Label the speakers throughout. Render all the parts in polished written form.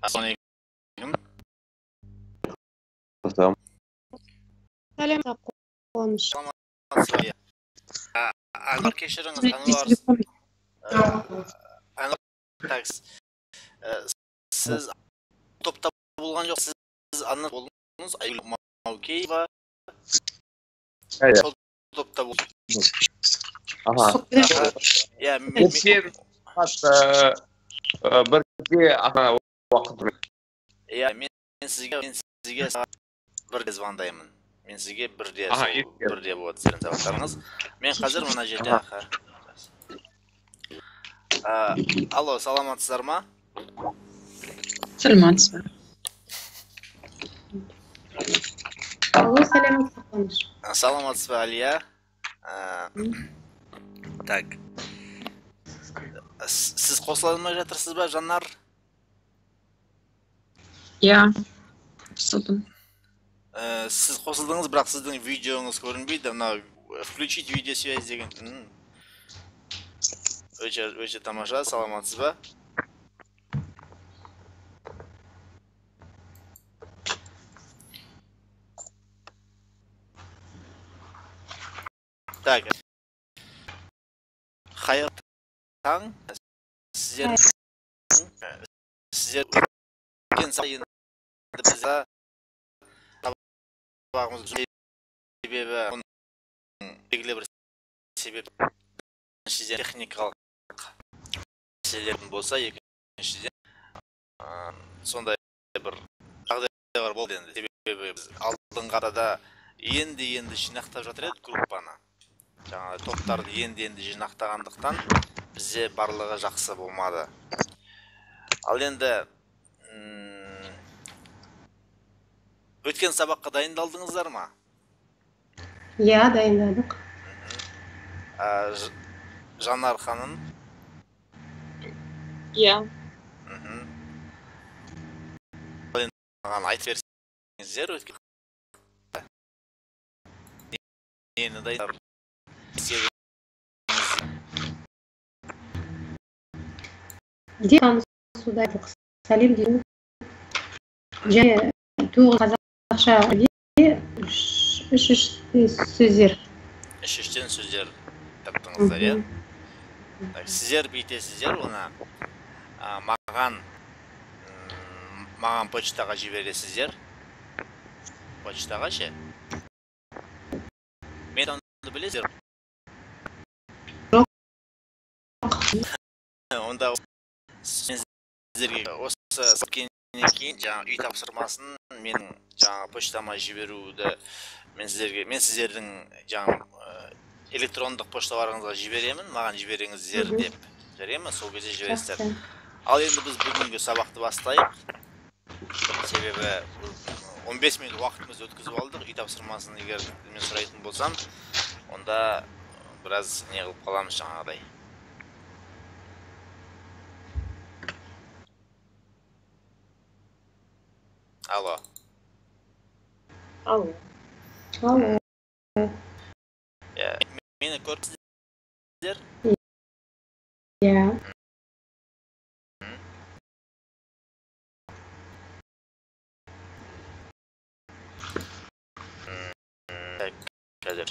Speaker 1: Ассалаумалейкум.
Speaker 2: Сәлем қуаныш.
Speaker 1: Анвар, кешіріңіз, Анвар, сіз топта болған жоқ, сіз Анна болдыңыз, Айгүл Маукеева топта болдыңыз.
Speaker 3: Сен бірге уақыт.
Speaker 1: Мен сізге бірде звондаймын. Мен сізге бірде болады сіздің сабақтарыңыз. Мен қазір мына жерде алло, саламатсыздар ма?
Speaker 2: Саламатсыз. Алло, сәлеметсіз.
Speaker 1: Саламатсыз ба, Алия? Так. Сіз қосыла алмай жатырсыз ба, Жанар?
Speaker 2: Я. Қосылдым.
Speaker 1: Сіз қосылдыңыз, бірақ сіздің видеоңыз көрінбейді. Мына включить видеосвязь деген. Өте тамаша, саламатсыз ба? Так. Қайырлы таң. Сіздер өткен сайын бізді табағымыз себебі белгілі бір себеп екіншіден техникалық мәселелердің болса, екіншіден сондай бір жағдайлар болды енді. Себебі біз алдыңғы аптада енді жинақтап жатыр едік группаны. Жаңағы топтарды енді жинақтағандықтан бізде барлығы жақсы болмады. Ал енді өткен сабаққа дайындалдыңыздар ма?
Speaker 2: Я, дайындадық.
Speaker 1: Жанар ханым?
Speaker 2: Я.
Speaker 1: Маған айтып берсеңіздер өткен. Нені дайындап?
Speaker 2: Де танысудайдық. Сәлем деймін. Және 9 қазақша үш сөздер.
Speaker 1: Үштен сөздер таптыңыздар, е? Сіздер бүйтесіздер, оны маған почтаға жібересіздер. Почтаға ше? Мен онды білесіздер?
Speaker 2: Жоқ.
Speaker 1: Онда сіздерге осы сапкеннен кейін жаңа үй тапсырмасын менің жаңа почтама жіберуді мен сіздердің жаңа электрондық пошталарыңызға жіберемін, маған жіберіңіздер деп. Жарайды ма? Сол кезде жібересіздер. Ал енді біз бүгінгі сабақты бастайық. Себебі 15 минут уақытымызды өткізіп алдық. Үй тапсырмасын егер мен сұрайтын болсам, онда біраз не қылып қаламыз жаңағыдай. Алло.
Speaker 2: Алло.
Speaker 1: Мені көрсіздер?
Speaker 2: Я.
Speaker 1: Қазір.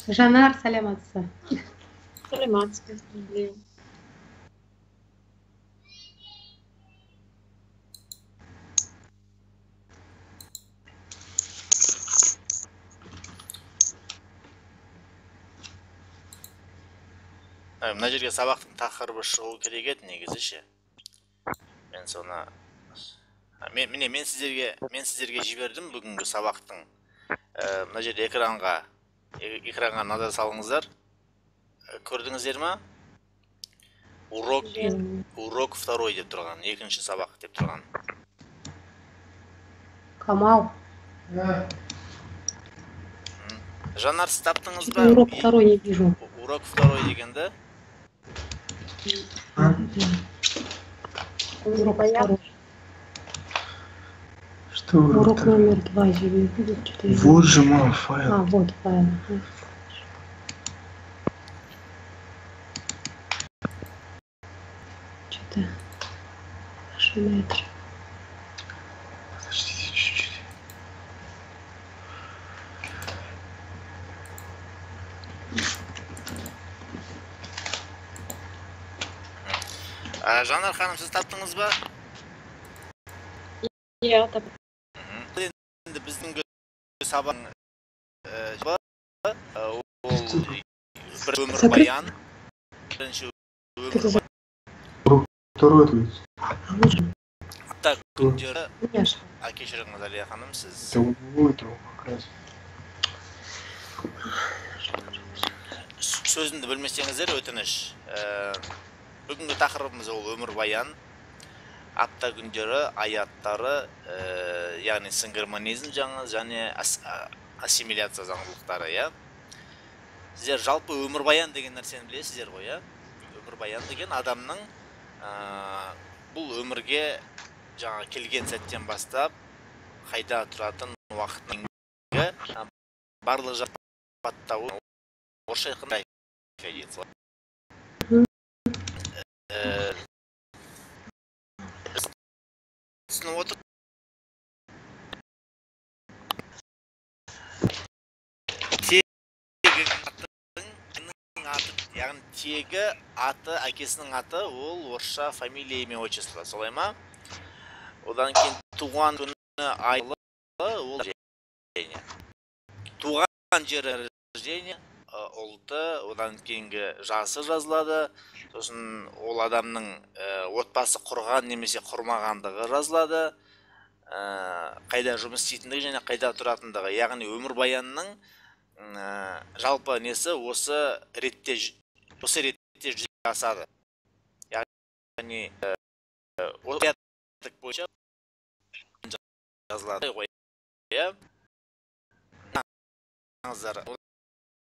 Speaker 2: Жанар, сәлематсыз.
Speaker 4: Сәлематсыз.
Speaker 1: Мына жерге сабақтың тақырыбы шығу керек еді негізі ше. Мен соны мен сіздерге жібердім бүгінгі сабақтың. Мына жерде экранға назар салыңыздар. Көрдіңіздер ма? Урок 2 деп тұрған, екінші сабақ деп тұрған.
Speaker 2: Камал.
Speaker 1: Жанар, сіз таптыңыз ба?
Speaker 2: Урок 2 не вижу.
Speaker 1: Урок 2 дегенді?
Speaker 2: Урок
Speaker 4: Понятно.
Speaker 2: второй.
Speaker 5: Что
Speaker 2: Урок
Speaker 5: урок?
Speaker 2: номер 2 же будет. Что-то я-
Speaker 5: Вот же мой файл.
Speaker 2: А, вот файл. Что-то ошибается.
Speaker 5: Подождите чуть-чуть.
Speaker 1: Жанар ханым, сіз таптыңыз ба?
Speaker 4: Я так.
Speaker 1: Енді біздің сабақ ол бір өмір
Speaker 2: Закрыт?
Speaker 1: баян. Бірінші өмір баян.
Speaker 5: Второй ответ.
Speaker 2: А вот же.
Speaker 1: Апта күндері,
Speaker 2: Я ж.
Speaker 1: кешіріңіз Алия ханым, сіз
Speaker 5: Это вот его как раз.
Speaker 1: сөзімді білмесеңіздер өтініш. Бүгінгі тақырыбымыз ол өмір баян. Апта күндері, аяттары, яғни синкромонизм және ассимиляция заңдылықтары, иә. Сіздер жалпы өмір баян деген нәрсені білесіздер ғой, иә. Өмір баян деген адамның бұл өмірге жаңа келген сәттен бастап қайда тұратын уақытының барлық жапаттауы орысша айтқанда түсініп отыр. Яғни тегі, аты, әкесінің аты, ол орысша фамилия, имя, отчество, солай ма? Одан кейін туған күні айлы, ол рождение. Туған жері рождение, ұлты, одан кейінгі жасы жазылады. Сосын ол адамның отбасы құрған немесе құрмағандығы жазылады. Қайда жұмыс істейтіндігі және қайда тұратындығы. Яғни өмір баянның жалпы несі осы ретте жүзеге асады. Яғни порядок бойынша жазылады ғой.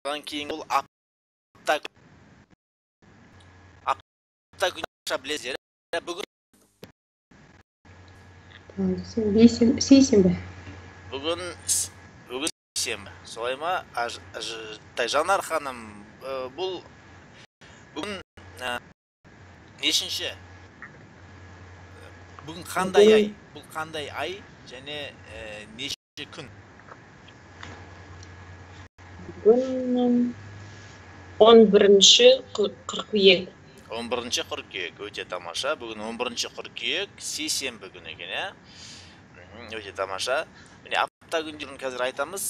Speaker 1: Одан кейін ол апта күнше білесіздер. Бүгін
Speaker 2: Сейсенбі.
Speaker 1: Бүгін сенбі. Солай ма? Жанар ханым, бұл бүгін нешінші? Бүгін қандай ай? Бұл қандай ай және неше күн?
Speaker 4: Бүгін 11-ші қыркүйек.
Speaker 1: 11-ші қыркүйек, өте тамаша. Бүгін 11-ші қыркүйек, сейсенбі күні екен, иә? Өте тамаша. Міне апта күндерін қазір айтамыз.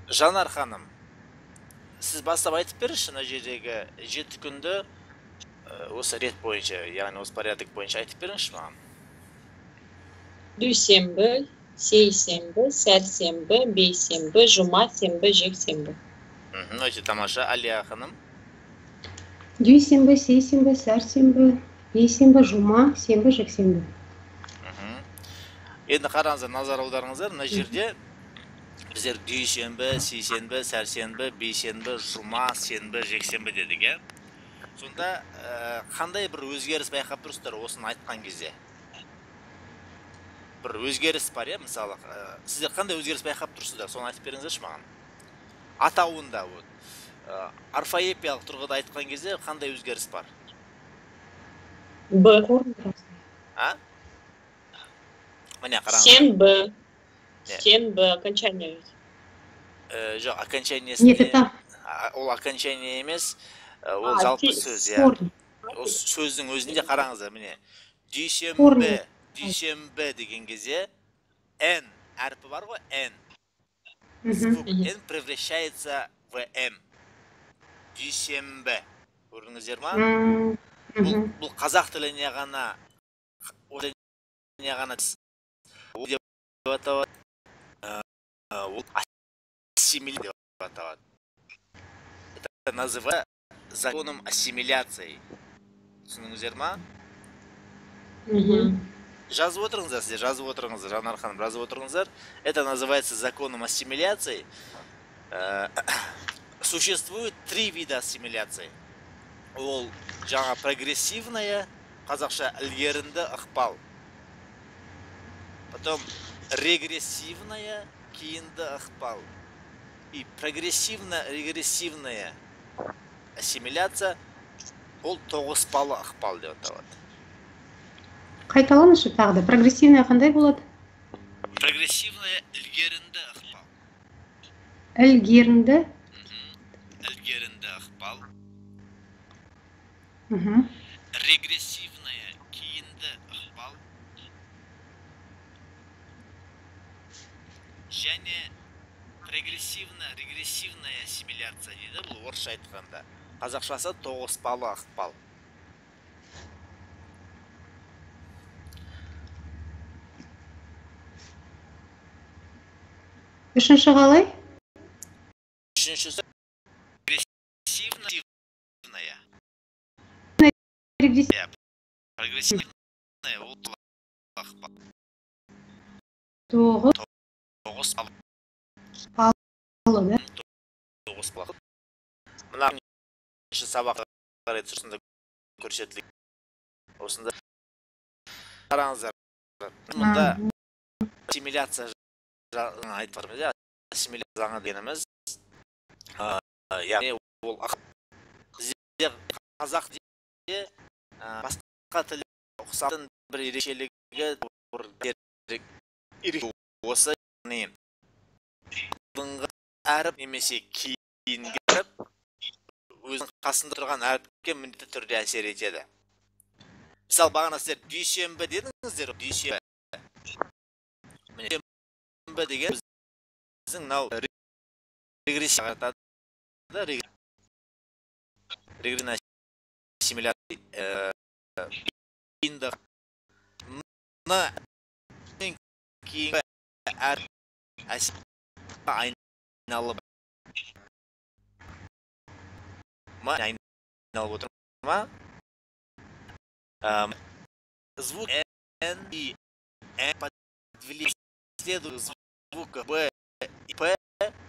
Speaker 1: Жанар ханым, сіз бастап айтып беріңізші мына жердегі 7 күнді осы рет бойынша, яғни осы порядок бойынша айтып беріңізші маған.
Speaker 4: Дүйсенбі, сейсенбі, сәрсенбі, бейсенбі, жұма, сенбі, жексенбі.
Speaker 1: Өте тамаша. Алия ханым.
Speaker 2: Дүйсенбі, сейсенбі, сәрсенбі, бейсенбі, жұма, сенбі, жексенбі.
Speaker 1: Енді қараңыздар, назар аударыңыздар, мына жерде біздер дүйсенбі, сейсенбі, сәрсенбі, бейсенбі, жұма, сенбі, жексенбі дедік, иә? Сонда қандай бір өзгеріс байқап тұрсыздар осыны айтқан кезде? Бір өзгеріс бар, иә, мысалы, сіздер қандай өзгеріс байқап тұрсыздар, соны айтып беріңіздерші маған. Атауында, орфоэпиялық тұрғыда айтқан кезде қандай өзгеріс бар?
Speaker 4: Б.
Speaker 1: Міне қараңыздар.
Speaker 4: Сенбі. Сенбі, окончание.
Speaker 1: Жоқ, окончаниесіне...
Speaker 2: Нет, это...
Speaker 1: Ол окончание емес, ол жалпы сөз, иә. Сөздің өзінде қараңыздар, міне. Дүйсенбі деген кезде N әрпі бар ғой, N. Звук N превращается в M. Дүйсенбі. Көрдіңіздер ма? Бұл қазақ тіліне ғана ол ассимиляция деп аталады. Это называется законом ассимиляции. Түсініңіздер ма? Жазып отырыңыздар, сіздер жазып отырыңыздар, Жанар ханым, жазып отырыңыздар. Это называется законом ассимиляции. Существует 3 вида ассимиляции. Ол жаңа прогрессивная, қазақша ілгерінді ықпал. Потом регрессивная, кейінді ықпал. И прогрессивно-регрессивная ассимиляция ол тоғыспалы ықпал деп аталады.
Speaker 2: Қайталаңызшы тағы да. Прогрессивная қандай болады?
Speaker 1: Прогрессивная ілгерінді ықпал.
Speaker 2: Ілгерінді.
Speaker 1: Ілгерінді ықпал. Регрессивная кейінді ықпал. Және прогрессивно-регрессивная ассимиляция дейді. Бұл орысша айтқанда. Қазақшасы тоғыспалы ықпал.
Speaker 2: Үшінші қалай?
Speaker 1: Үшіншісі прогрессивная. Прогрессивная ол ықпал. Тоғыспалы.
Speaker 2: Да?
Speaker 1: Тоғыспалы. Мына сабаққа қарай тұрсында көрсетілген. Осында қараңыздар. Мұнда ассимиляция айтып бармыз. Ассимиляция жаңа дегеніміз, яғни ол бізде қазақ тілінде басқа тіл ұқсатын бір ерекшелігі осы әріп немесе кейінгі әріп өзінің қасында тұрған әріпке міндетті түрде әсер етеді. Мысалы, бағана сіздер дүйсенбі дедіңіздер, дүйсенбі. Дүйсенбі деген біздің мынау регрессия айтады. Регрессия ассимиляция кейінді кейінгі әріп айналып отыр ма? Звук N и N подвели следует звука B и P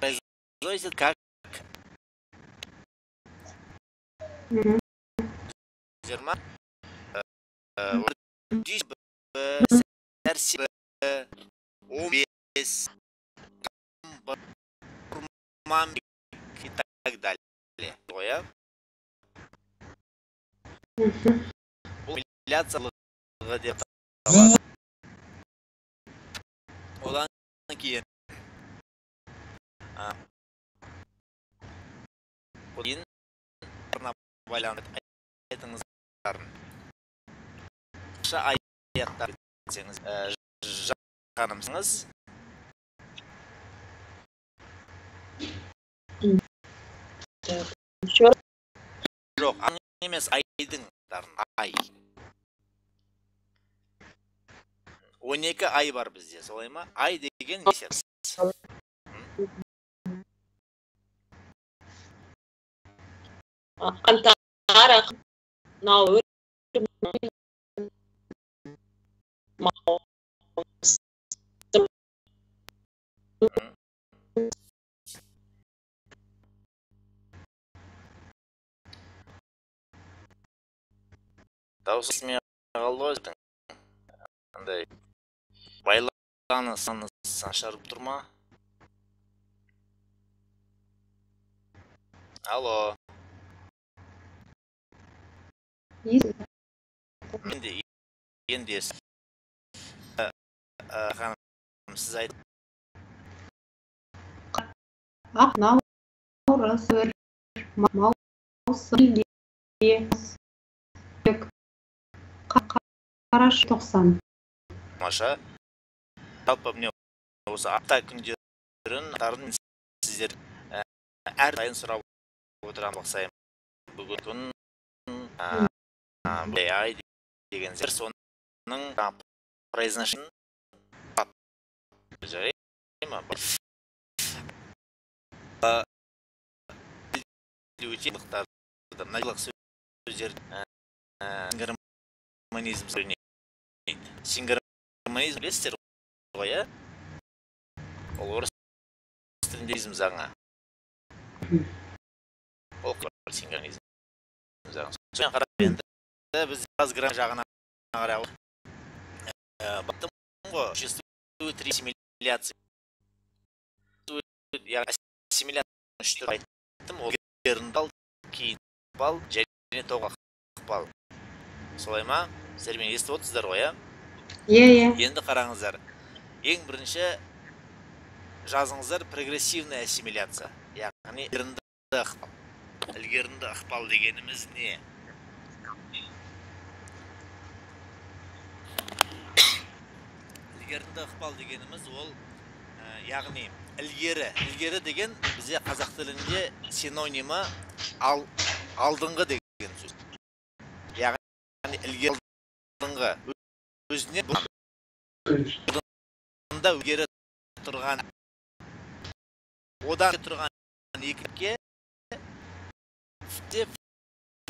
Speaker 1: произносят как зерма. Дүйсенбі, сәрсенбі, 15, мамик и так далее. Ассимиляциялығы деп аталады. Одан кейін байланып айтыңыздарын. Аяттар етсеңіз, жақанымсыңыз. Жоқ, емес айдың ай. 12 ай бар бізде, солай ма? Ай деген месяц.
Speaker 4: Қаңтар, наурыз,
Speaker 1: дауыс естімей қалды ғой сіздің. Қандай байланыс ашарып тұр ма? Алло. Енді ханым, сіз айтып.
Speaker 2: Ақ наурыз, маусым, қараша 90.
Speaker 1: Маша, жалпы міне осы апта күндерін аттарын сіздер әр сайын сұрап отырам бақсайым. Бүгін күн ай деген зер соның произношын жай ма? Өте бұқтарды мынайлық сөздер сингармонизм сөйлейді. Сингармонизм білесіздер ғой, ол орыс тіліндейізм заңы. Ол синхронизм. Соны қарап енді біз граф жағына қарап баттым ғой, существует три ассимиляции. Яғни ассимиляция үш түр айттым, ол еріндал, кейінбал және тоғақбал. Солай ма? Сіздер мені естіп отырсыздар ғой,
Speaker 2: Иә.
Speaker 1: Енді қараңыздар. Ең бірінші жазыңыздар прогрессивная ассимиляция. Яғни ілгерінді ықпал. Ілгерінді ықпал дегеніміз не? Ілгерінді ықпал дегеніміз ол яғни ілгері деген бізде қазақ тілінде синонимі алдыңғы деген сөз. Яғни ілгері алдыңғы өзіне бұлында ілгері тұрған одан тұрған екіге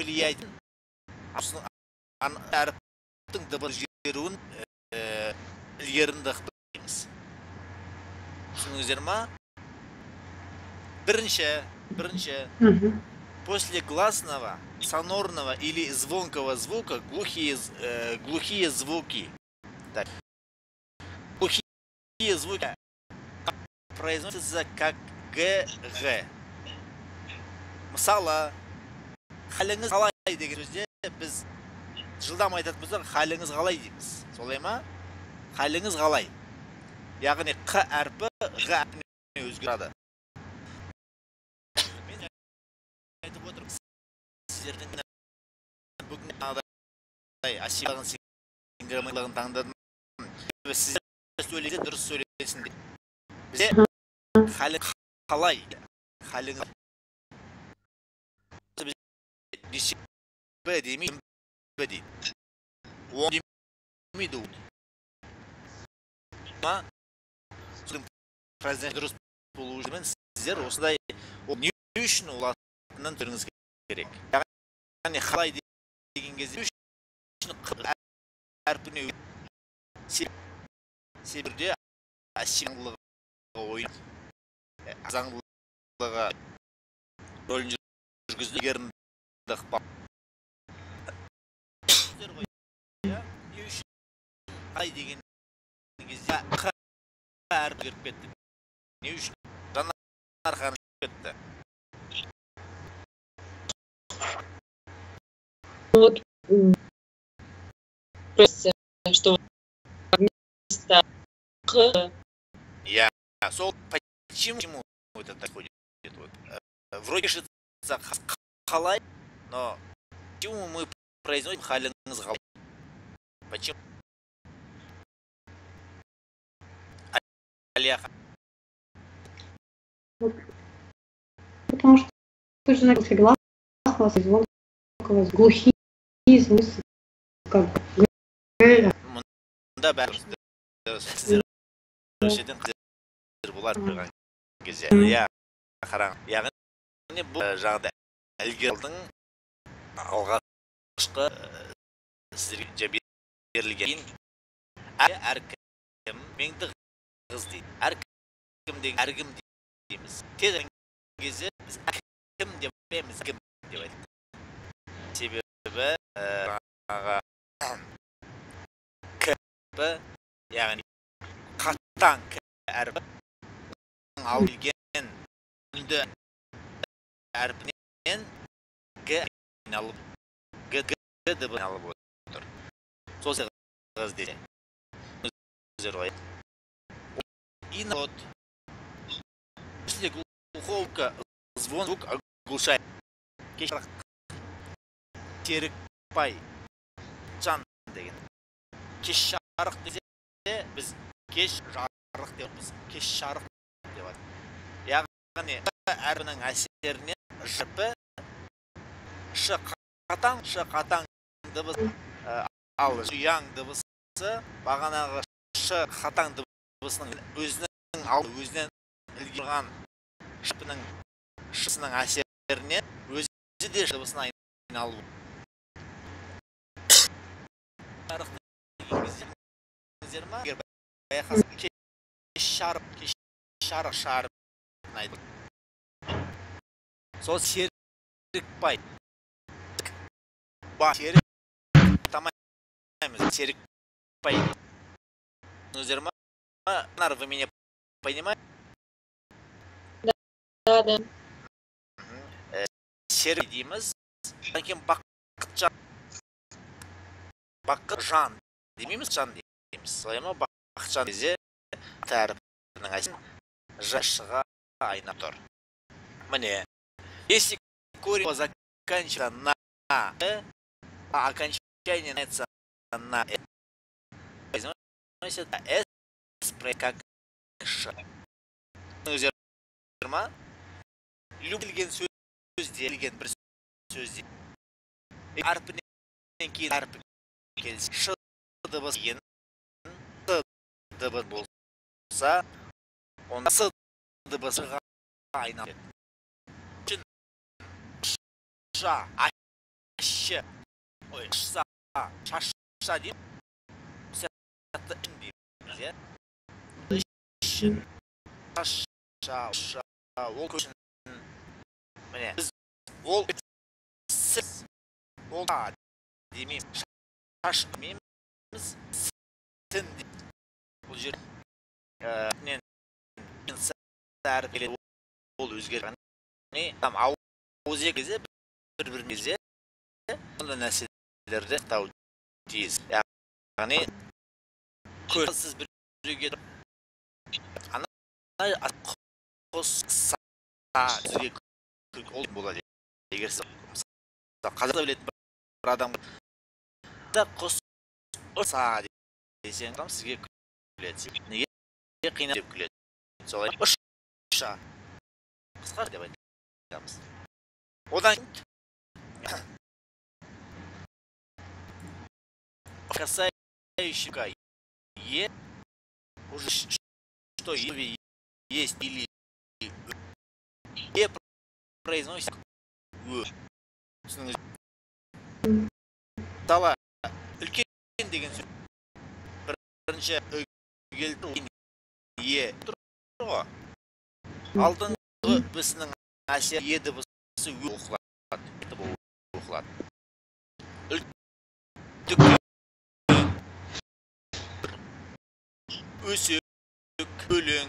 Speaker 1: влияйтын әріптің дыбыс жеруін ілгерінді ықпал дейміз. Түсініңіздер ма? Бірінші после гласного, сонорного или звонкого звука глухие звуки. Так. Глухие звуки произносятся как г. Мысалы, халіңіз қалай деген сөзде біз жылдам айтатын болсақ, халіңіз қалай дейміз. Солай ма? Халіңіз қалай? Яғни қ әрпі г әрпіне өзгереді. Мен айтып отырмын, сіздердің бүгін ассимиляцияның синхронизмін таңдадым. Сіздер сөйлесе дұрыс сөйлесін деп. Бізде халің қалай? Халіңіз Б демейді, Б дейді. Он демейді. Фраза дұрыс болу үшін сіздер осындай не үшін олатынын түріңіз керек. Яғни қалай деген кезде үшін әрпіне себебінде ассимиляциялығы ойын заңдылығы рөлін жүргізді ілгерінді ықпал. Не үшін қалай деген кезде қ әріп жүріп кетті. Не үшін? Жаңа арқаны жүріп кетті.
Speaker 4: Вот просто, что вместо Q.
Speaker 1: Я. Почему это так ходит? Вроде пишется халай, но почему мы произносим халингыз халай? Почему? Аляха.
Speaker 2: Потому что ты же написал гласного, звонкого, глухие звуки, как бы.
Speaker 1: Мұнда бәрі жерден қазір бұлар тұрған кезде. Қараң. Яғни бұл жағда ілгердің алғашқы сіздерге берілген әркім меңді қыз дейді. Әркім деген әркім дейміз. Тез кезде біз әркім деп емес, кім деп айтып. Себебі кірпі, яғни қатаң әрпі ал келген үнді әрпінен г айналып, г дыбы айналып отыр. Сол қыз дейді. Өздер ғой. И народ. После глухого звук оглушает. Кешарық терікпай жан деген. Кеш жарық десе, біз кеш жарық деппіз. Кеш жарық деп айтады. Яғни әрбінің әсерінен жіпі ш қатаң дыбыс, ал жуяң дыбысы бағанағы ш қатаң дыбысының өзінен ілгерген жіпінің шысының әсерінен өзі де дыбысына айналу. Жарық егер байқасың кеш жарық сол серікбай серік тамаймыз серікбай өздері ма вы меня понимаете?
Speaker 4: Да.
Speaker 1: Серік дейміз, одан кейін Бақытжан демейміз, жан дейміз. Солай ма Бақытжан кезде тәріпінің әсін жашыға айнап тұр. Міне, если корень заканчивается на а окончание начинается на это с как ш. Любілген сөзде, любілген бір сөзде әрпінен кейін әрпі келсі ш дыбыс ең с дыбыс болса онда с дыбысыға айналып кетеді. Ша, ашы, ой, шса, шаша дейміз, сәтті ін дейміз, е? Үшін, шаша, ол көшін, міне, біз ол сіз, ол да демейміз, шаш демейміз, сін дейміз. Бұл жер, мен сәрі келеді, ол өзгерген, ауыз кезде бір-бірін кезде онда нәрселерді тау тиіз. Яғни, көрсіз біреуге қосса сізге ол болады. Егер қазақта білетін бір адам қосса десең, сізге күледі. Неге қиынап деп күледі. Солай ұша қысқар деп айтамыз. Одан касающийся е уже что есть или е произносит мысалы үлкен деген сөз бірінші келді е тұр ғой алдыңғы бісінің әсер е дыбысы оқылады өсек, өлең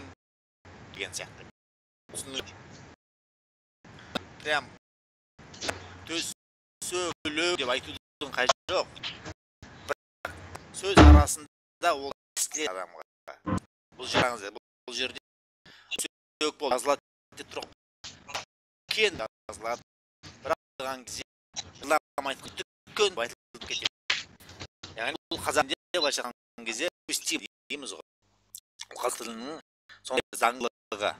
Speaker 1: деген сияқты. Прям төс, өлең деп айтудың қажеті жоқ. Сөз арасында ол істе адамға. Бұл жерде сөк болып жазылады деп тұр. Кен жазылады. Бірақ тұрған кезде жыламайды, түккен айтылып кетеді. Яғни бұл қазақ деп айтқан кезде өстеп дейміз ғой. Қазақ тілінің сондай заңлығы,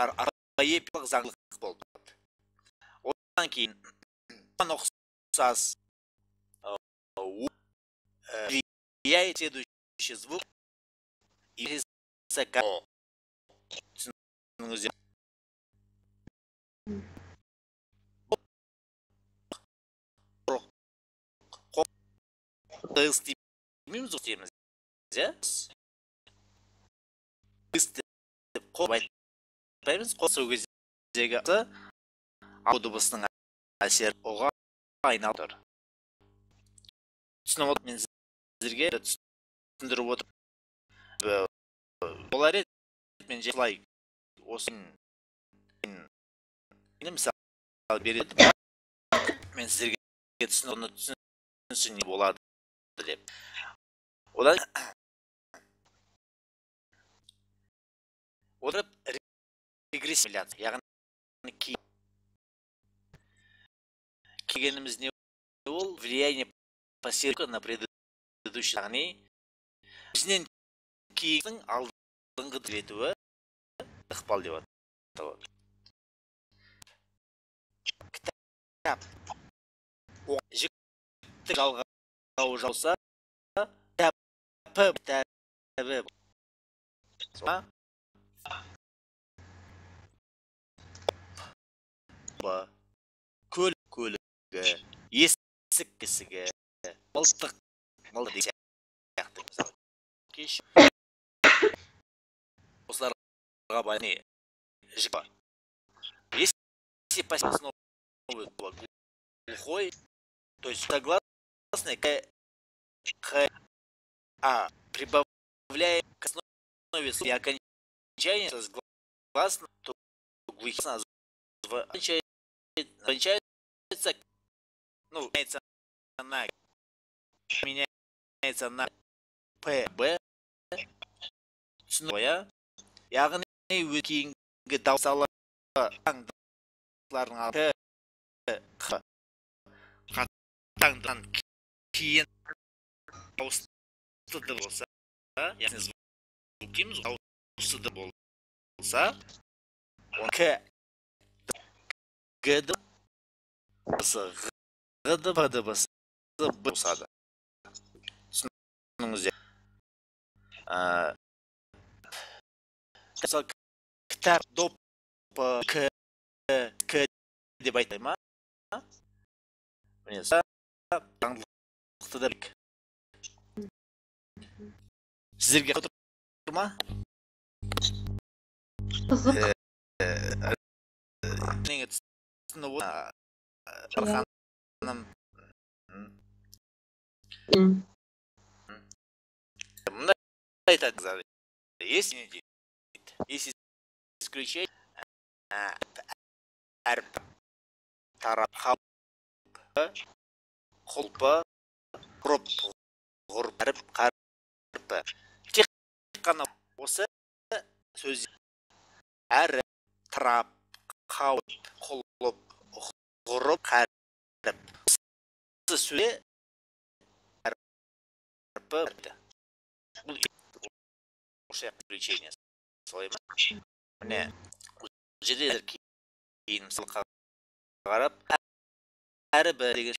Speaker 1: архаипалық заңлық болды. Одан кейін ұқсас влияет следующий звук и түсініңіздер. Демейміз өтеміз, қол айтпаймыз, қол сөз кездегі ау дыбысының әсері оға айналып тұр. Түсініп отыр, мен сіздерге түсіндіріп отыр. Олар ет, мен жайлай осы мысал береді, мен сіздерге түсінсін не болады деп. Одан отырып регрессия, яғни кегеніміз не ол влияние посерка на предыдущий, яғни бізден кейіннің алдыңғы діретуі ықпал деп аталады. Кітап жіктік жалғауы жауса кітабы көлігі, есік кісігі, мылтық деген сияқты. Кеш осыларға байланысты жік бар. все основы глухой, то есть согласные к прибавляем к основе и окончания согласно, то глухие кончается, ну, меняется на ПБ, снова, яғни кейінгі дауысталардың қатаңдан кейін дауысты болса, яғни звук дейміз, дауысты болса, к г дыбысы, ғ дыбысы болсады. Түсініңіздер. Мысалы, кітап, доп, к деп айттай ма? Міне, заңдылықты да білік. Сіздерге құтыр ма?
Speaker 2: Қызық.
Speaker 1: Түсіні Арханым. Мына айтады, если исключать әріп, тарап, құлпы, ғұрып, әріп, қарпы. Тек қана осы сөз әріп, тарап, қауып, құлып, ғұрып, қарпы. Осы сөз әріпі. Бұл осы исключение. Міне, жердер кейін мысалға қарап, әрібі деген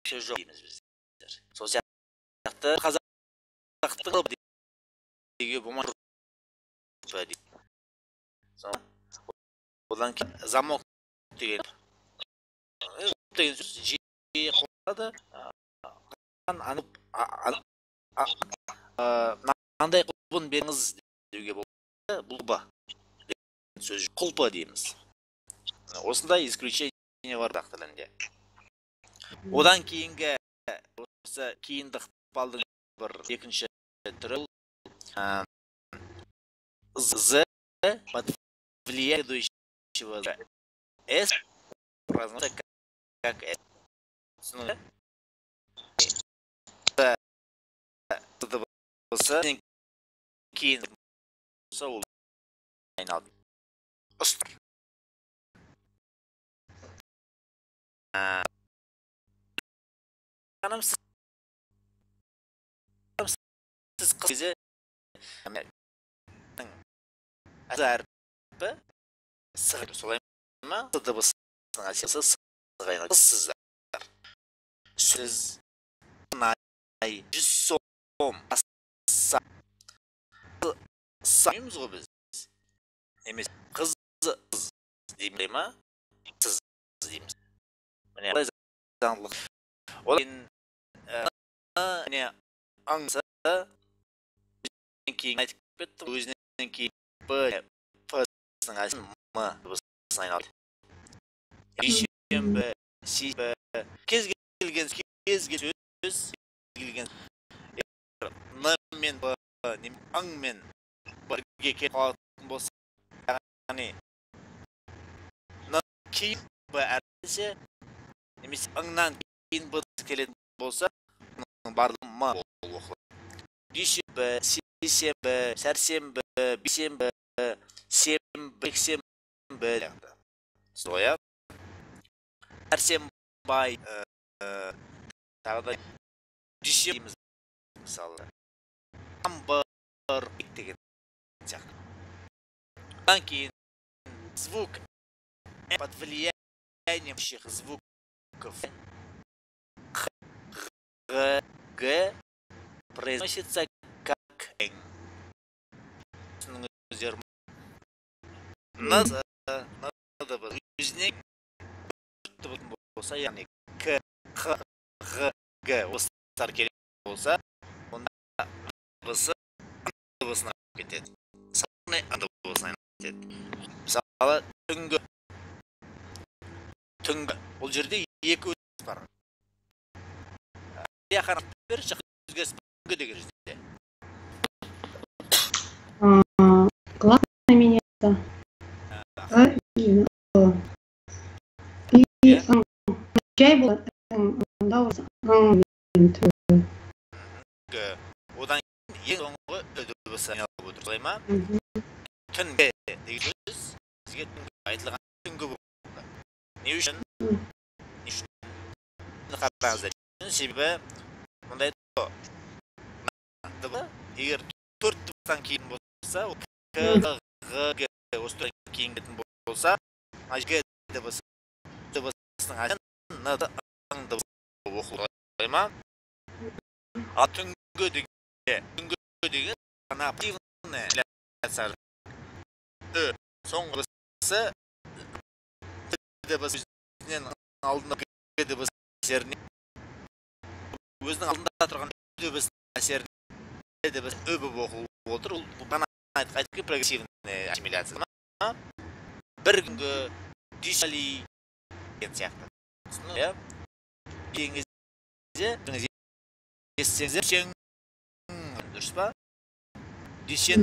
Speaker 1: сөз жоқ дейміз біздер. Сол сияқты қазақтың қылып деге болмай дейді. Одан кейін замок деген сөз жиі қолданады. Мынандай құлпын беріңіз деуге болады. Бұлба деген сөз құлпы дейміз. Осындай исключение бар қазақ тілінде. Одан кейінгі осы кейінді ықпалдың бір екінші түрі з под влияющего с произносится как с. Болса кейін болса ол айналды. Сіз қызы әріпі сығыр солай ма? Дыбысының әсесі сығайға сыздар. Сөз най, 100 сом, самаймыз ғой біз. Немесе қыз дейміз ма? Сыз дейміз. Міне заңдылық. Одан аңса кейін айтып кеттім, өзінен кейін П-сының әсін М дыбысына айналды. Дүйсенбі, сейсенбі, кез келген сөз, Н мен П, аң мен бірге келіп қалатын болса, яғни Н кейін П әрсе, немесе аңнан кейін П келетін болса, барлығы М болып оқылады. Дүйсенбі, сейсенбі, сәрсенбі, бейсенбі, сенбі, жексенбі сияқты. Соя. Сәрсенбай, тағы да дүйсенбі мысалы. Амбыр деген сияқты. Одан кейін звук под влиянием звуков Г, Г произносится как Н. Надо өзіне болса, яғни К, Х, Г, Г осылар керек болса, онда дыбысы дыбысына кетеді. Мысалы, дыбысына кетеді. Мысалы, түнгі бұл жерде екі өзгеріс бар. Яқанат берші өзгеріс бар деген жерде.
Speaker 2: Гласное меняется. И чай был, да,
Speaker 1: одан ең соңғы дыбысы айналып отыр, солай ма? Түнгі деген сөз сізге айтылған түнгі болды. Не үшін? Қараңыздар. Себебі мұндай дыбы егер төрт дыбыстан кейін болса, К, Г, осыдан кейін кететін болса, Г дыбысының атын Н-ды Ң дыбысы оқылды, солай ма? А түнгі деген ана активный ляцар. Соңғы дыбысы дыбысынан алдында дыбыс әсеріне өзінің алдында тұрған дыбысының әсеріне дыбыс өбіп оқылып отыр. Бұл ғана айтқан прогрессивный ассимиляция. Бір күнгі дүйсали деген сияқты. Кейін кезде естіңіздер, дұрыс па? Дүйсен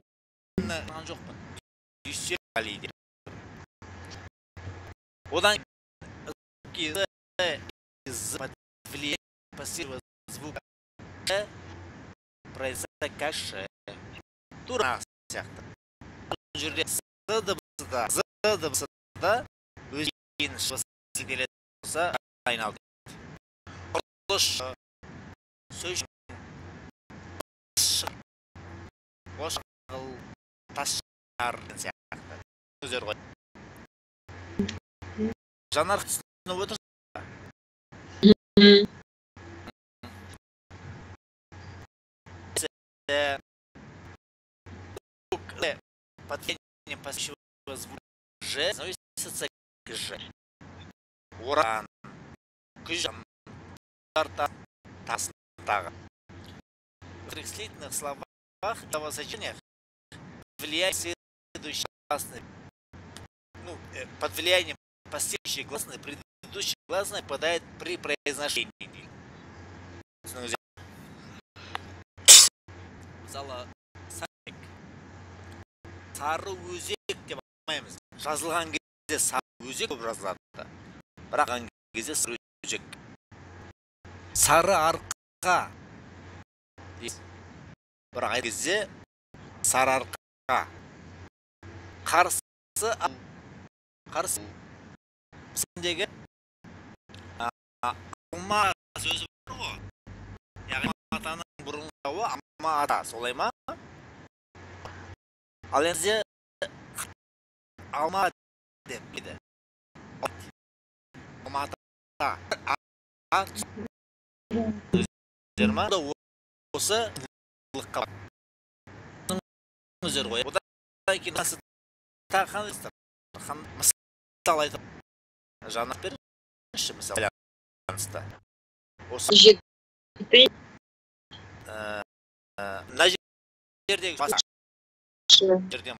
Speaker 1: жоқпын. Дүйсен али деп. Одан из влияния пассивного звука произошедшее тура сияқты. Бұл жерде З дыбысында өзгенің шығысы келетін болса айналды. Құрылыш сөз қошқыл тасшар сияқты сөздер ғой. Жанар түсініп отырсыз ба? Под влиянием пассивного звука Ж относится к Ж. Уран, күжан, тастағы. В эксплицитных словах и словосочетаниях влияет следующие гласные. Под влиянием последующей гласной предыдущая гласная падает при произношении. Мысалы, сары өзек деп алмаймыз. Жазылған кезде сары өзек көп жазылады. Бірақ алған кезде сары өзек. Сары арқа. Бірақ айтқан кезде сары арқа. Қарсы сендегі алма сөзі бар ғой. Яғни атаның бұрынғы жауы алма ата, солай ма? Ал енді алма деп дейді. Алма ата. Өздер ма? Осы лыққа өздер ғой. Одан кейін осы тақаныстыр. Мысал айтып жанық беріңізші, мысал байланысты. Осы
Speaker 4: жетті.
Speaker 1: Мына жердегі жерден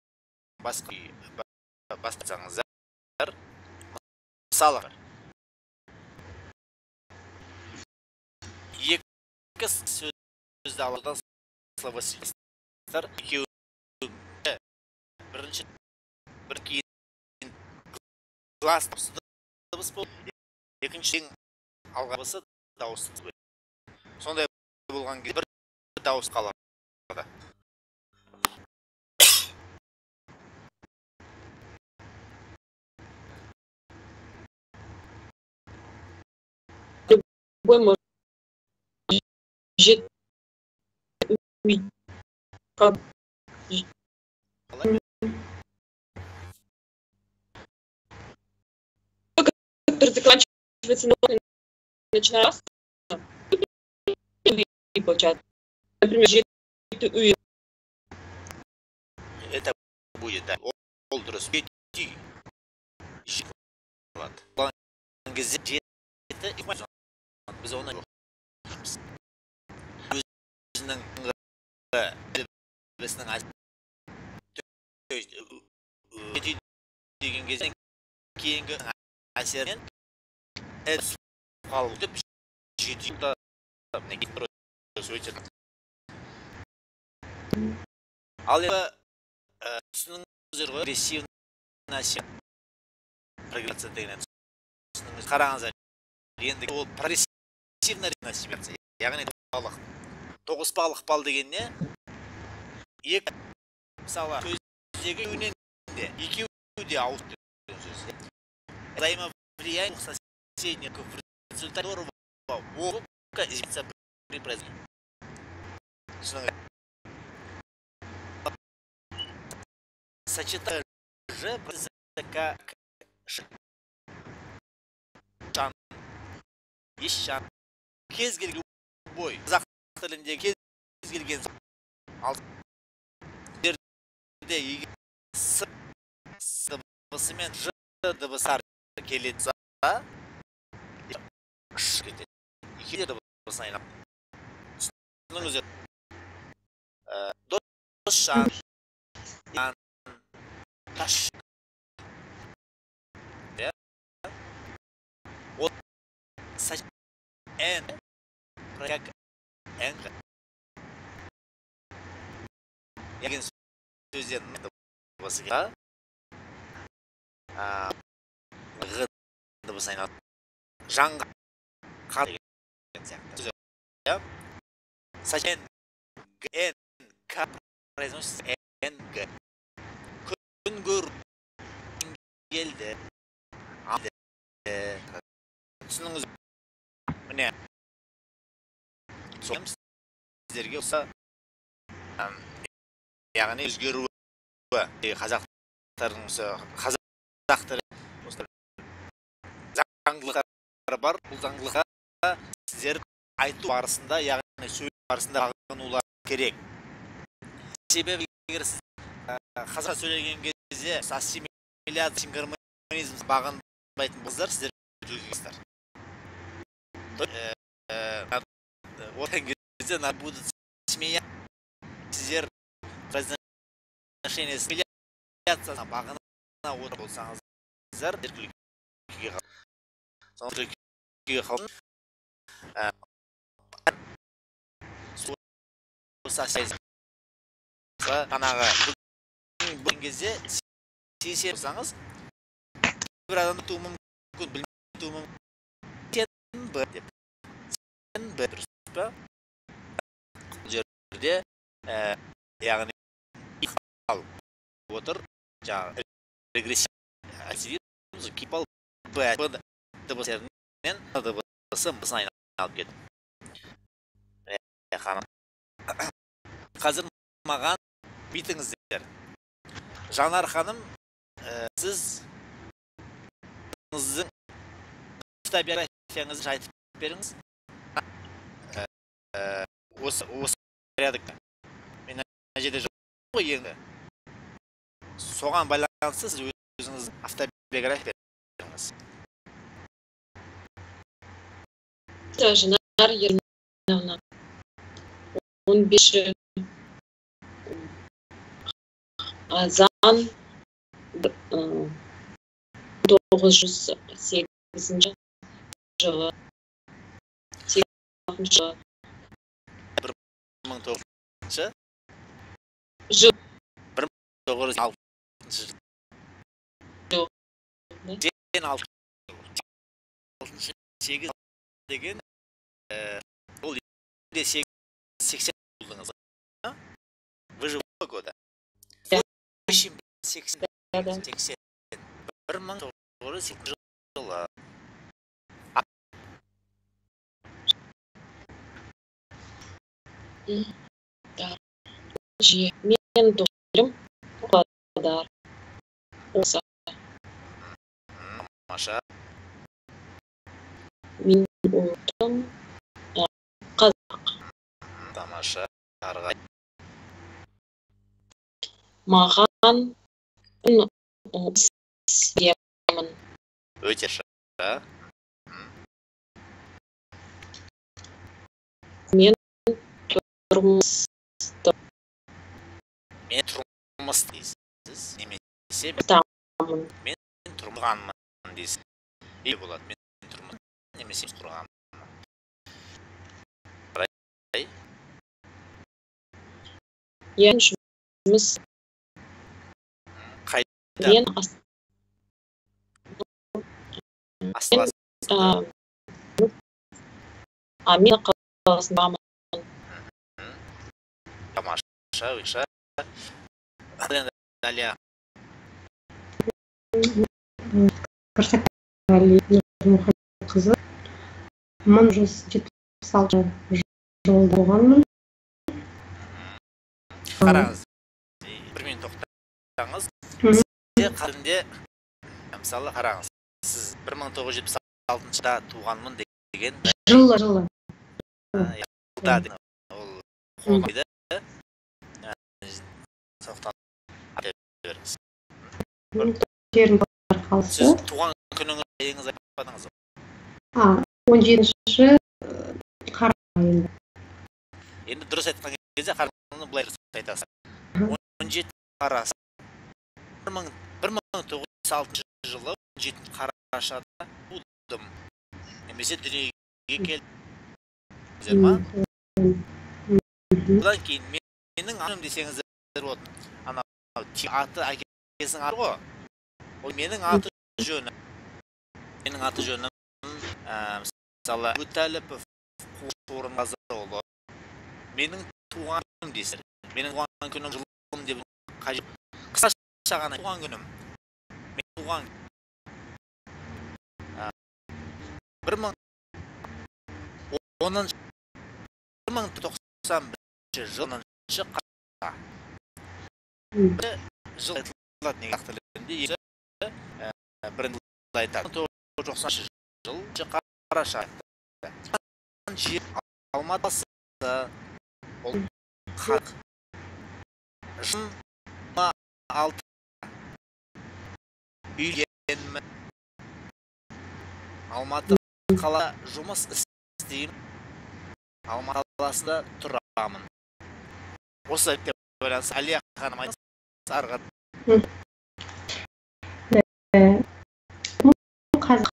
Speaker 1: басқаңыздар. Мысалы екі сөзді алудан словосочетаниялар екеуі бірінші бір кейін глас дыбыс болып, екінші алға дыбысы дауыс дыбыс. Сондай болған кезде бір дауыс қалады.
Speaker 4: Любой может жить. Который заканчивается на начинается и получается. Например, жить.
Speaker 1: Это будет, да. Ол дұрыс. Біз оны өзінің деген кезден кейінгі әсерінен қалу деп 7 жылда мінекей өтеді. Ал енді түсініңіздер ғой, агрессивный прогрессия деген түсініңіз. Қараңыздар, енді ол прогрессивный насимация, яғни тоғыспалы ықпал деген не? Екі, мысалы, сөздегі екеуінен де, екеуі де ауыз деген сөз. Взаимовлияние соседних в результате которого изменится при производстве. Сочетание же как шан, ешан, кез келген любой қазақ тіліндегі кез келген ал жерде егер с дыбысымен ж дыбысы келеді ш кетеді. Екі дыбысын айналып. Түсініңіздер. Дос-шан, таш. Вот н как н деген сөзден дыбысыға г дыбысы айналып. Жаңға қар деген сияқты. Сачен н к произносится н г. Күн көр келді. Түсініңіз. Міне. Соғым сіздерге осы яғни өзгеруі қазақтардың қазақтар заңдылықтары бар. Бұл заңдылыққа сіздер айту барысында, яғни сөйлеу барысында бағынулар керек. Себебі егер сіз қазақ сөйлеген кезде ассимиляция, синхронизм бағынбайтын болсаңыздар, сіздер жүргенсіздер. Одан кезде надо будет смеяться. Сіздер произношение смеяться бағына отырып болсаңыздар, күлкіге қалып. Қанағы бұл кезде сен болсаңыз, бір адамды туы мүмкін, білмей туы мүмкін. Сен бір деп. Сен бір дұрыс па? Бұл жерде, яғни қалып отыр, жаңағы регрессия, кипал Б дыбысынан дыбысын айналып кетті. Қазір маған бүйтіңіздер. Жанар ханым, сіз өзіңіздің автобиографияңызды айтып беріңіз. Осы порядокта. Мен жерде жоқ қой енді. Соған байланысты сіз өзіңіздің автобиография беріңіз.
Speaker 4: Жанар Ернавна 15 қазан 1908 жылы 1906 жыл
Speaker 1: 1906 8 деген ол 80 жылдыңыз. Вы же года. 80 1908 жылы.
Speaker 4: Мен достарым Павлодар. Осы.
Speaker 1: Маша.
Speaker 4: Мен ұлтым қазақ.
Speaker 1: Тамаша. Арғай.
Speaker 4: Маған сиямын.
Speaker 1: Өте ша.
Speaker 4: Мен тұрмысты.
Speaker 1: Мен тұрмыс дейсіз. Немесе
Speaker 4: Тамын.
Speaker 1: мен тұрмағанмын дейсіз. Или болады. Мен тұрмыс. немесе құрған.
Speaker 4: Yani жұмыс
Speaker 1: Қайда?
Speaker 4: мен
Speaker 1: Аслас.
Speaker 4: Амина қаласындамын.
Speaker 1: Тамаша, өйша. Далее.
Speaker 2: Карсакали қызы 1176 жылда болғанмын.
Speaker 1: Қараңыз. Бір минут тоқтаңыз. Сізде қарынде, мысалы қараңыз. Сіз 1976-да туғанмын деген.
Speaker 2: Жылы.
Speaker 1: Да, ол қойды. Соқтан беріңіз.
Speaker 2: Жерім бар қалсы.
Speaker 1: Сіз туған күніңіз айыңыз айтпадыңыз.
Speaker 2: 17-ші қараша айында.
Speaker 1: Енді дұрыс айтқан кезде қараңызды былай айтасыз. 17 қараша 1906 жылы 17 қарашада тудым. Немесе дүниеге келдім. Бұдан кейін менің атым десеңіздер отын. Аты әкесінің аты ғой. Ол менің аты жөнім. Менің аты жөнім мысалы Өтәліпов Қорынғазыұлы. Менің туған күнім десір. Менің туған күнім жылым деп қажет. Қысқаша ғана туған күнім. Мен туған 1991 жылыншы қараша. Жыл айтылады неге ақтілігінде есі бірінші айтады. 1990 жыл қараша айтты. Алматысы ол қақ жын 6 үйленмін. Алматы қала жұмыс істеймін. Алматы қаласында тұрамын. Осы айтып байланысты Әлия ханым айтса арғы.
Speaker 2: Қазақ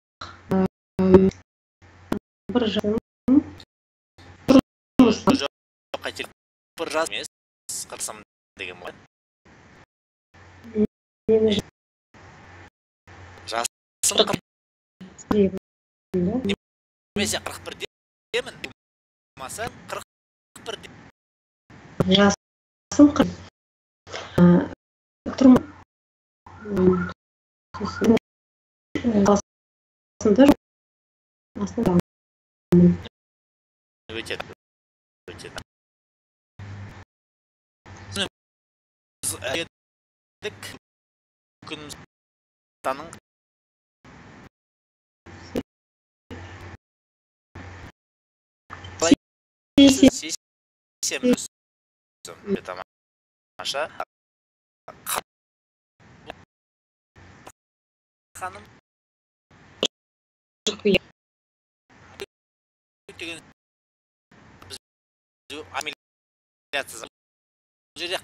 Speaker 2: бір жыл
Speaker 1: бір жаз емес қырсам деген ғой. Жасым немесе 41 демін. Болмаса 41 демін.
Speaker 2: Жасым тұрмын.
Speaker 1: Өтеді. Әдік күн таның сесеміз тамаша ханым деген біз амилияция жерде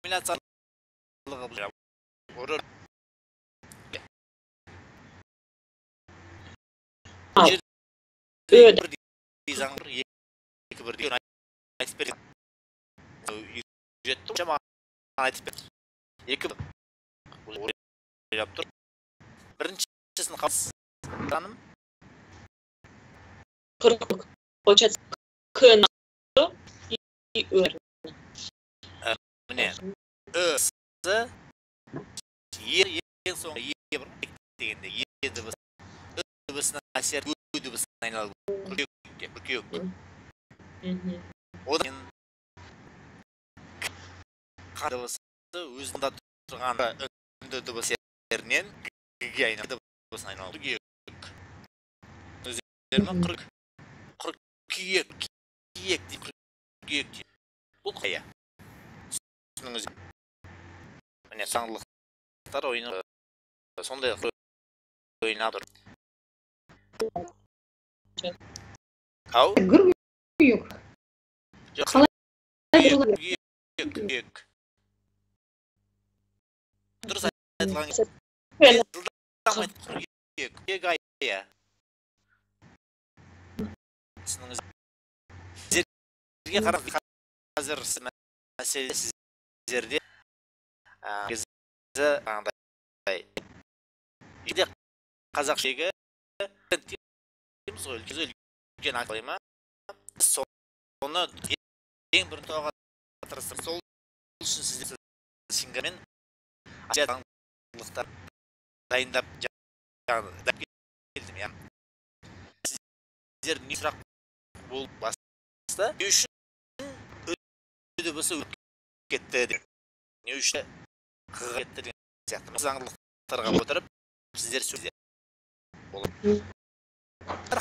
Speaker 1: амилияциялығы ұрыр заңбыр екі бір деген айтып берді. Үйреттім жама айтып берді. Екі ойлап тұр. Біріншісін қалсаным.
Speaker 4: Получается, к и өр.
Speaker 1: Міне, өсі ең соңғы ебір дегенде е дыбысына әсер ө дыбысына айналып күркеук. Одан қа дыбысы өзінде тұрған үнді дыбыс ерінен ге айналып дыбысына айналып күркеук. Өздерімен күркеук дейді. Бұл қая. Міне саңғылықтар ойны сондай ойнап тұр. Ау?
Speaker 2: Күркеук.
Speaker 1: Күркеук. Дұрыс айтылған. Күркеук. Сіздерге қарап қазір мәселе сіздерде қазақ шегі үлкен айтпай ма, соны ең бірінші тауға тырыстым. Сол үшін сіздер сингамен заңдылықтар дайындап келдім. Сіздер не сұрақ болып баста, не үшін өді болса өтіп кетті деп, не үшін қыға кетті деген сияқты заңдылықтарға отырып сіздер сөздер болады.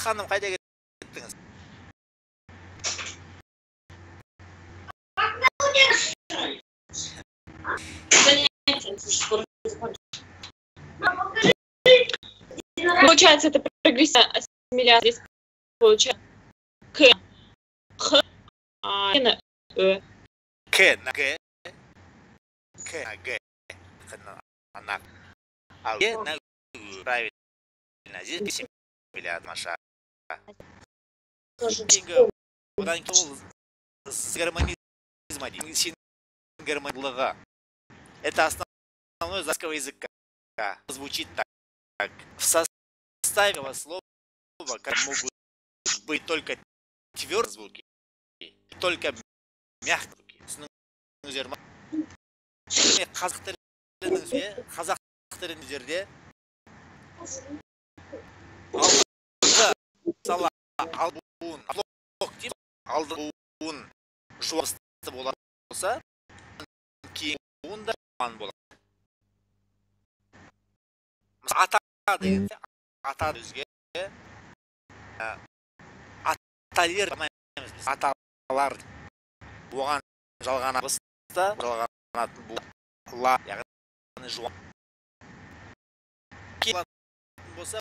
Speaker 1: Ханым, қайда кеттіңіз?
Speaker 4: Получается, это прогрессия ассимиляции. Здесь получается К, Х, на Э.
Speaker 1: К на Г. К на Г. На А Г на Г. Правильно. Здесь ассимиляция наша. Одан кейін ол сингармонизм, сингармонизм. Это основной языкового языка. Звучит так. В составе слова могут быть только твердые звуки, только мягкие звуки. Қазақ тілінде сала албуын, алдуын жуасты болса, кейін буын да жуан болады. Ата деген, ата өзге, аталер демейміз, аталар. Оған жалғана болса, жалғанатын бұл ла, яғни жуан. Кейін болса,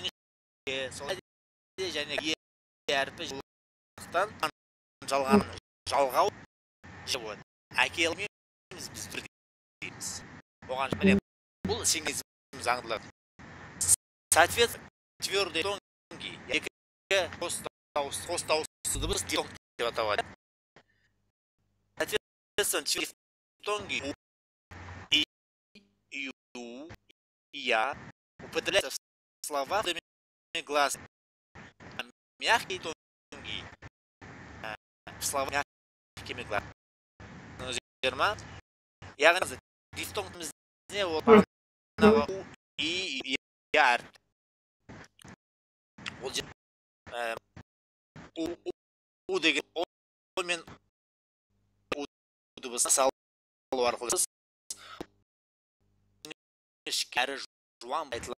Speaker 1: солай және әрпі жылықтан жалғау болады. Әке алмаймыз, біз бір дейміз. Оған міне бұл сингармонизм заңдылығы. Соответственно, твердые тонкие, екі қос дауысты дыбыс дифтонг деп аталады. Соответственно, твердые тонкие и, ю, я употребляются в словах глаз. Мягкие тонкие в словах мягкими глазами. Яғни дифтонгымызде ол бағанағы и я әріп. Ол жер у деген о мен у дыбысын салу арқылы әрі жуан айтыла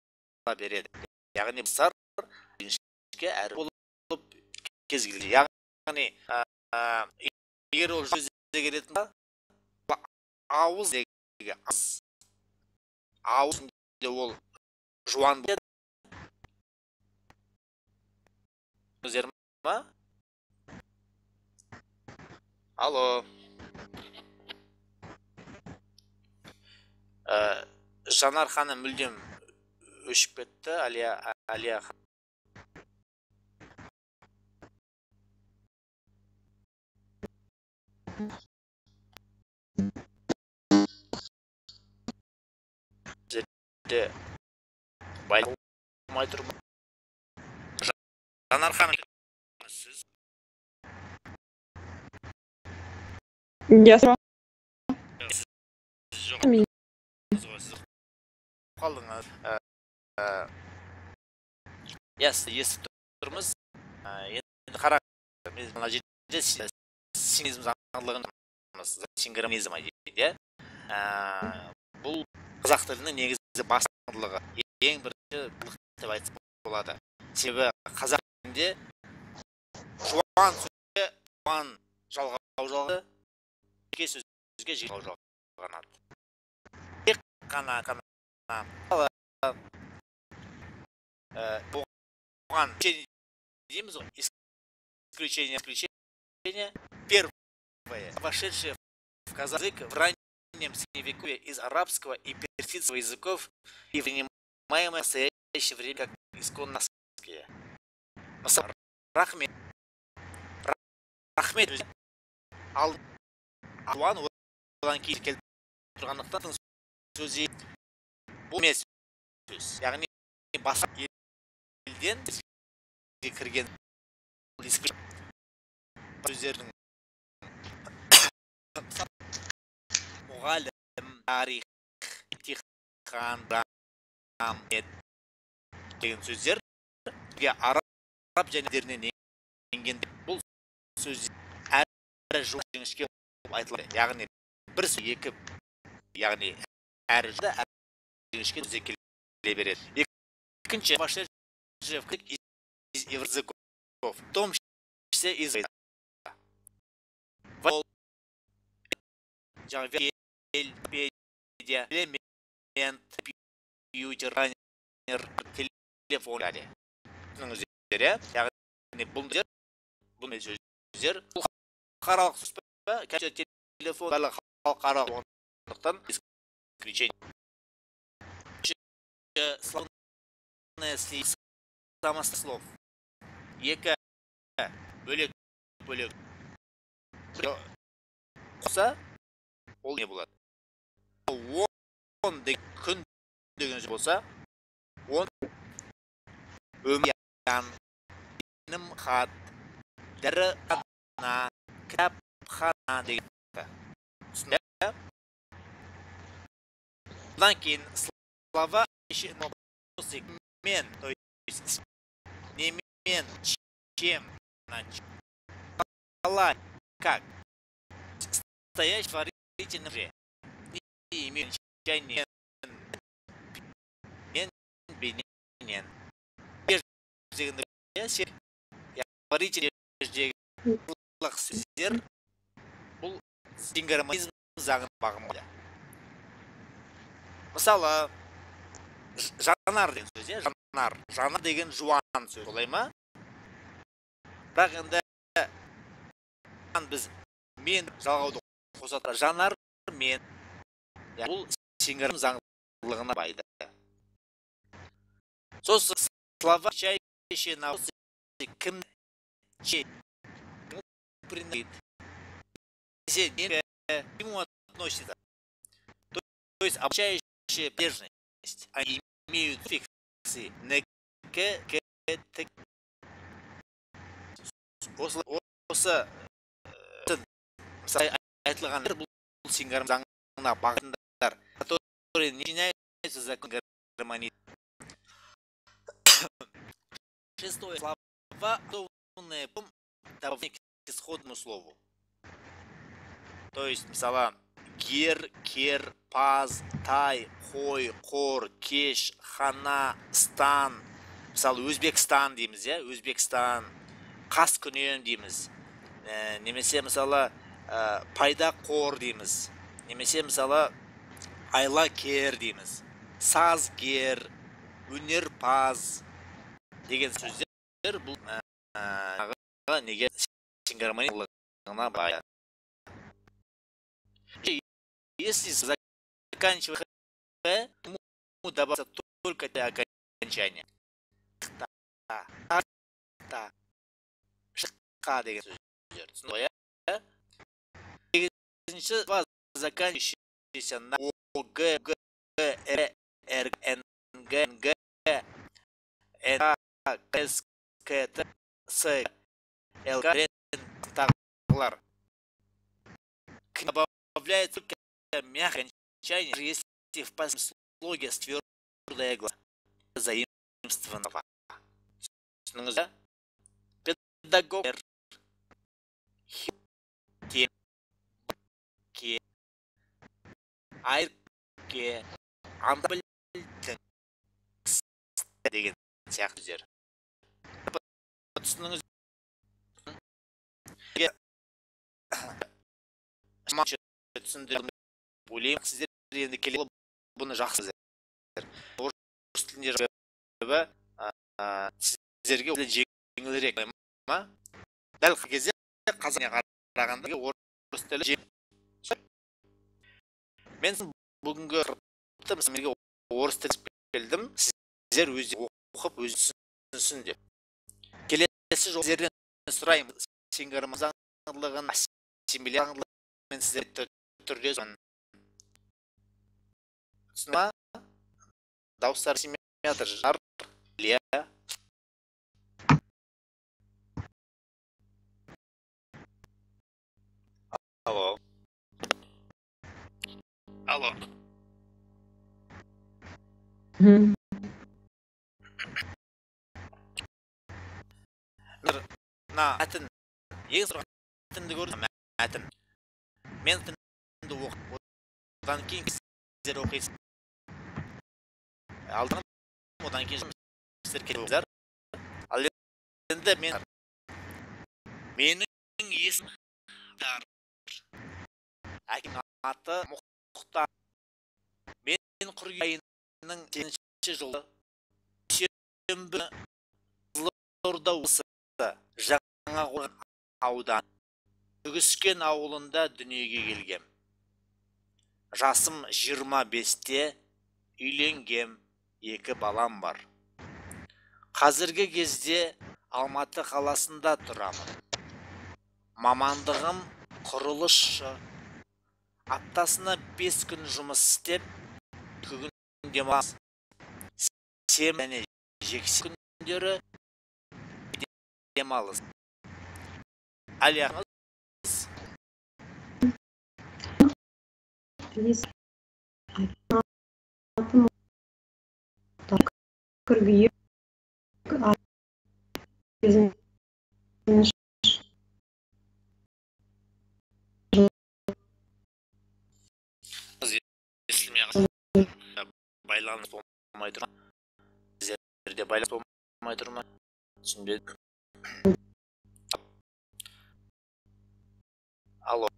Speaker 1: береді. Яғни бұсар әрі болып кез келді. Яғни егер ол сөзде келетін ба, ауыз деген ауыз де ол жуан болады. Өздерім ма? Алло. Жанар ханым мүлдем өшіп кетті. Алия ханым. Жерде байламай тұрмын. Жанар ханым, сіз?
Speaker 4: Я сама.
Speaker 1: Сіз қалдыңыз. Естіп тұрмыз. Енді қарақ, мына жерде сингармонизм заңдылығын сингармонизм дейді. Бұл қазақ тілінің негізі басымдылығы. Ең бірінші деп айтып болады. Себебі қазақ тілінде жуан сөзге жуан жалғау жалғанады, жеке сөзге жеке жалғанады. Тек қана оған дейміз ғой, исключение, первое, вошедшее в казахский язык в раннем средневековье из арабского и персидского языков и принимаемое в настоящее время как исконно рахмет. рахмет ал ауан одан кейін келіп тұрғандықтан сөзі бұл емес сөз, яғни басқа елден кірген сөздердің мұғалім, тарих, имтихан, деген сөздер араб және тілдерінен енгенде бұл сөз әрі жоқ жіңішке айтылады. Яғни бір сөз екі, яғни әрі жоқ жіңішке сөзге келе береді. Екінші из языков, в том числе из Википедия, элемент, компьютер, телефон. Яғни бұл сөздер халықаралық сөз ба, телефон барлығы халықаралық болғандықтан исключение. Славное слов. Екі бөлек қоса ол не болады? Он күн деген сөз болса, он өмірім хат, дәрі қана, кітап қана деген. Одан кейін слова мен, то есть не мен, чем, как стоящий творительный же не имеет значения мен, бенен. Творительный сөздер бұл сингармонизм заңын бағынбайды. Мысалы, жанар деген сөз, жанар деген жуан сөз, олай ма? Бірақ енді біз мен жалғауды қосатыр. Жанар мен, бұл сингармонизм заңдылығына байды. Сосын слова чаще на кім ему относится. То есть обучающая прежность. Они имеют фиксы на к. Осы айтылған бұл сингармонизм заңына бағындар, которые не меняются закон гармонизма. Шестое. Слова, добавленные к исходному слову. То есть, мысалы, гер, кер, паз, тай, қой, қор, кеш, хана, стан. Мысалы, Өзбекстан дейміз, Өзбекстан, қас күнен дейміз. Немесе, мысалы, пайда қор дейміз. Немесе, мысалы, айла кер дейміз. Саз кер, өнер паз деген сөздер бұл неге сингармонизмға байды. Если заканчивать х, ему добавится только окончание. Шқа деген сөздер. Екінші заканчивающийся на о, г, р, н, г, н, с, к, т, с, л, р, тағылар. Добавляется только мягкое окончание, если в последнем слоге с твердой гласом заимствованного. Педагог, те, ке, айрке, амбілдің деген сияқты сөздер. Түсініңіз, түсіндіріп ойлаймын, сіздер енді келе бұны жақсы сіздер. Орыс тілінде жауабы сіздерге жеңілірек ма? Дәл кезде қазанға қарағанда орыс тілі жеңіл. Мен бүгінгі қырыпты орыс тілі келдім, сіздер өздері оқып, өздері түсінсін деп. Келесі жол сіздерден сұраймын, сингармонизм заңдылығын ассимиляциялық мен сіздерді түрде түсінді ма? Дауыстар симметр жар иә. Алло. Алло. Мәтін ең сұраған мәтінді көрдім. Мәтін мен мәтінді оқып одан кейін сіздер оқисыз. Алдынан одан кейін сіздер кетіңіздер. Ал енді менің есімім әкем аты Мұхтар. Мен қыркүйек айының 8-ші жылы дүйсенбі Қызылорда облысы Жаңақорған ауданы Үгіскен ауылында дүниеге келгем. Жасым 25-те, үйленгем, 2 балам бар. Қазіргі кезде Алматы қаласында тұрамын. Мамандығым құрылысшы. Аптасына 5 күн жұмыс істеп, 2 күн демалыс. Сенбі және жексенбі күндері демалыс. Аяғыңыз?
Speaker 2: Қыркүйек
Speaker 1: Байланыс болмай тұр ма? Сіздерде байланыс болмай тұр ма? Түсінбедім. Алло.